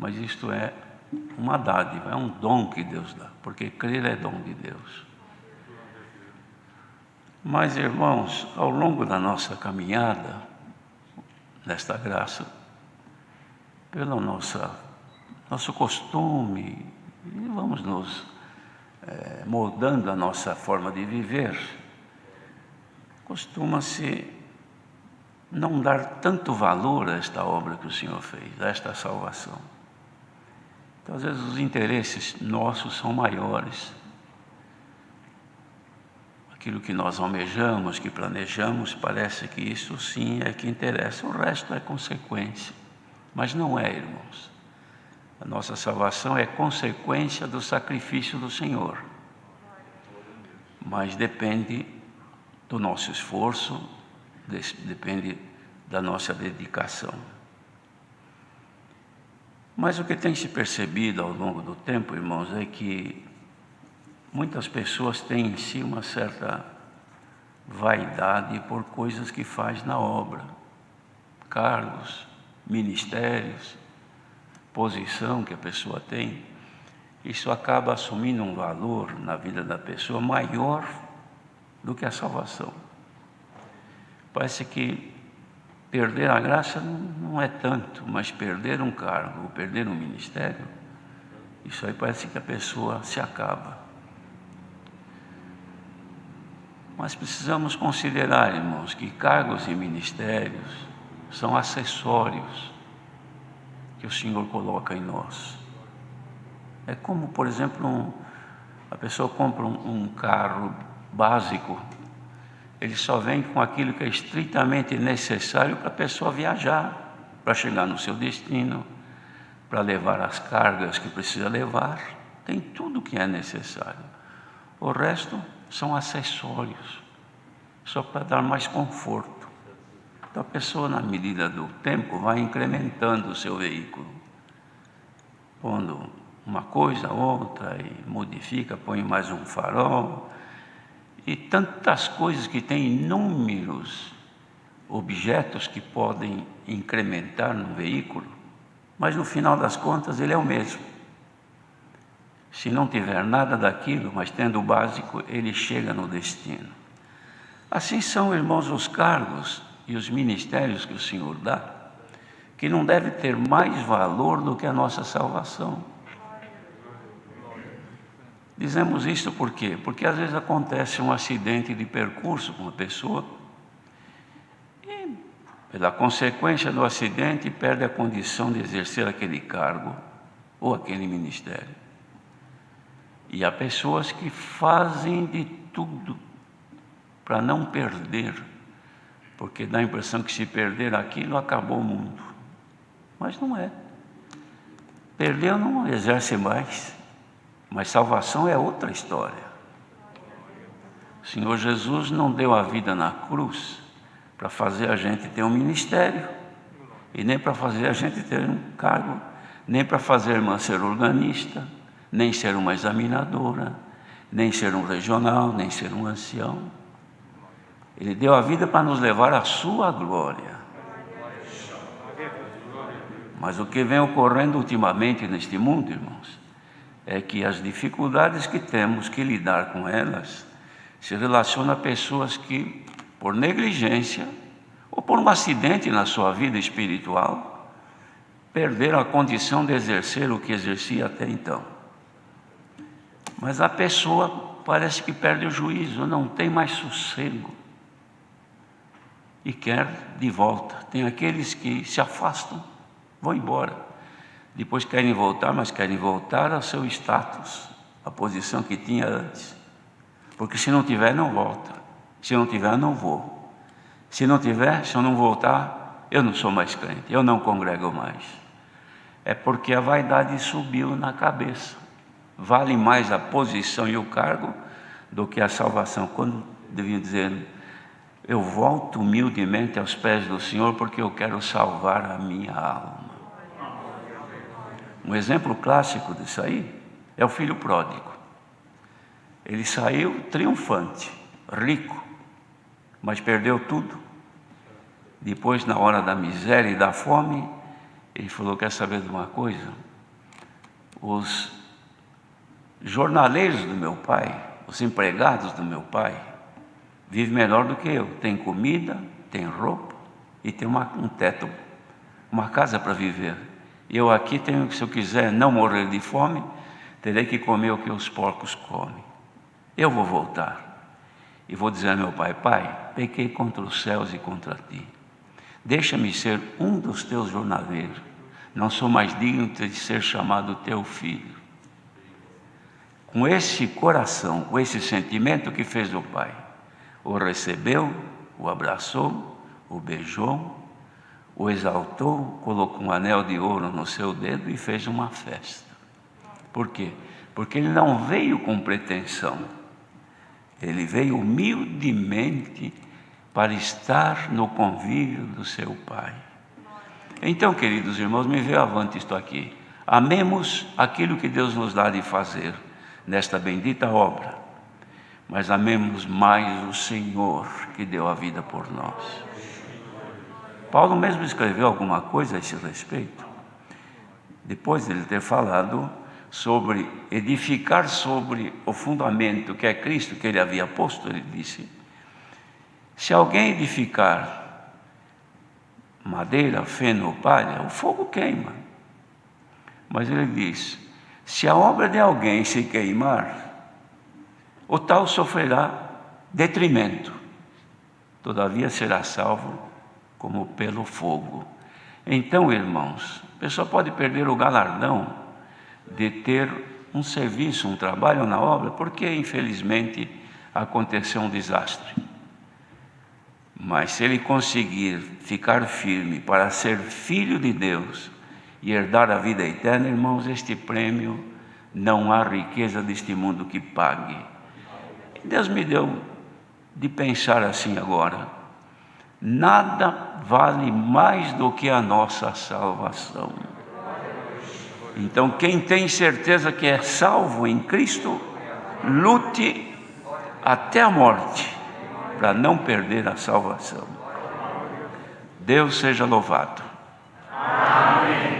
mas isto é uma dádiva, é um dom que Deus dá, porque crer é dom de Deus. Mas, irmãos, ao longo da nossa caminhada, nesta graça, pelo nosso costume, e vamos nos moldando a nossa forma de viver, costuma-se não dar tanto valor a esta obra que o Senhor fez, a esta salvação. Então, às vezes, os interesses nossos são maiores. Aquilo que nós almejamos, que planejamos, parece que isso sim é que interessa. O resto é consequência. Mas não é, irmãos. A nossa salvação é consequência do sacrifício do Senhor. Mas depende do nosso esforço, depende da nossa dedicação. Mas o que tem se percebido ao longo do tempo, irmãos, é que muitas pessoas têm em si uma certa vaidade por coisas que faz na obra, cargos, ministérios, posição que a pessoa tem. Isso acaba assumindo um valor na vida da pessoa maior do que a salvação. Parece que perder a graça não é tanto, mas perder um cargo, perder um ministério, isso aí parece que a pessoa se acaba. Mas precisamos considerar, irmãos, que cargos e ministérios são acessórios que o Senhor coloca em nós. É como, por exemplo, a pessoa compra um carro básico, ele só vem com aquilo que é estritamente necessário para a pessoa viajar, para chegar no seu destino, para levar as cargas que precisa levar. Tem tudo o que é necessário. O resto são acessórios, só para dar mais conforto. Então a pessoa, na medida do tempo, vai incrementando o seu veículo, pondo uma coisa, outra, e modifica, põe mais um farol, e tantas coisas que tem inúmeros objetos que podem incrementar no veículo, mas no final das contas ele é o mesmo. Se não tiver nada daquilo, mas tendo o básico, ele chega no destino. Assim são, irmãos, os cargos e os ministérios que o Senhor dá, que não devem ter mais valor do que a nossa salvação. Dizemos isso por quê? Porque às vezes acontece um acidente de percurso com uma pessoa e, pela consequência do acidente, perde a condição de exercer aquele cargo ou aquele ministério. E há pessoas que fazem de tudo para não perder, porque dá a impressão que se perder aquilo, acabou o mundo. Mas não é. Perdeu, não exerce mais. Mas salvação é outra história. O Senhor Jesus não deu a vida na cruz para fazer a gente ter um ministério, e nem para fazer a gente ter um cargo, nem para fazer a irmã ser organista, nem ser uma examinadora, nem ser um regional, nem ser um ancião. Ele deu a vida para nos levar à sua glória. Mas o que vem ocorrendo ultimamente neste mundo, irmãos, é que as dificuldades que temos que lidar com elas se relacionam a pessoas que, por negligência ou por um acidente na sua vida espiritual, perderam a condição de exercer o que exercia até então. Mas a pessoa parece que perde o juízo, não tem mais sossego e quer de volta. Tem aqueles que se afastam, vão embora. Depois querem voltar, mas querem voltar ao seu status, à posição que tinha antes. Porque se não tiver, não volta. Se não tiver, não vou. Se não tiver, se eu não voltar, eu não sou mais crente, eu não congrego mais. É porque a vaidade subiu na cabeça. Vale mais a posição e o cargo do que a salvação. Quando deviam dizer, eu volto humildemente aos pés do Senhor porque eu quero salvar a minha alma. Um exemplo clássico disso aí é o filho pródigo. Ele saiu triunfante, rico, mas perdeu tudo. Depois, na hora da miséria e da fome, ele falou, quer saber de uma coisa? os jornaleiros do meu pai, os empregados do meu pai, vivem melhor do que eu. Tem comida, tem roupa e tem um teto, uma casa para viver. Eu aqui tenho, se eu quiser não morrer de fome, terei que comer o que os porcos comem. Eu vou voltar e vou dizer ao meu pai: pai, pequei contra os céus e contra ti. Deixa-me ser um dos teus jornaleiros. Não sou mais digno de ser chamado teu filho. Com esse coração, com esse sentimento que fez o pai, o recebeu, o abraçou, o beijou, o exaltou, colocou um anel de ouro no seu dedo e fez uma festa. Por quê? Porque ele não veio com pretensão. Ele veio humildemente para estar no convívio do seu pai. Então, queridos irmãos, me veio avante isto aqui. Amemos aquilo que Deus nos dá de fazer nesta bendita obra, mas amemos mais o Senhor que deu a vida por nós. Paulo mesmo escreveu alguma coisa a esse respeito, depois de ele ter falado sobre edificar sobre o fundamento que é Cristo, que ele havia posto. Ele disse: se alguém edificar madeira, feno ou palha, o fogo queima. Mas ele diz: se a obra de alguém se queimar, o tal sofrerá detrimento, todavia será salvo como pelo fogo. Então, irmãos, a pessoa pode perder o galardão de ter um serviço, um trabalho na obra, porque infelizmente aconteceu um desastre. Mas se ele conseguir ficar firme para ser filho de Deus e herdar a vida eterna, irmãos, este prêmio não há riqueza deste mundo que pague. Deus me deu de pensar assim agora: nada vale mais do que a nossa salvação. Então, quem tem certeza que é salvo em Cristo, lute até a morte para não perder a salvação. Deus seja louvado. Amém.